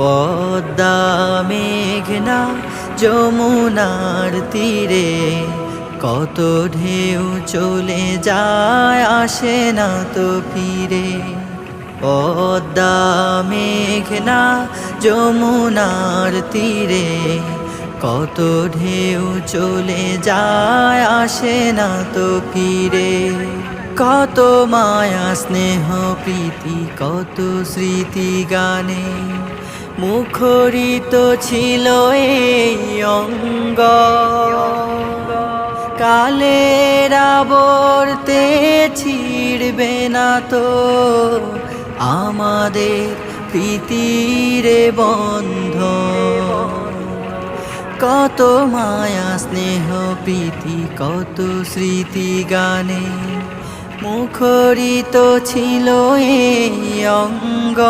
পদ্মা মেঘনা যমুনার তীরে কত ঢেউ চলে যায় আসে না তো ফিরে। পদ্মা মেঘনা যমুনার তীরে কত ঢেউ চলে যায় আসে না তো ফিরে। কত মায়া স্নেহ প্রীতি কত স্মৃতি গানে মুখরিত ছিল এই অঙ্গ। কালের আবর্তে ছিড়বে না তো আমাদের প্রীতির বন্ধ। কত মায়া স্নেহ প্রীতি কত স্মৃতি গানে মুখরিত ছিল এই অঙ্গ।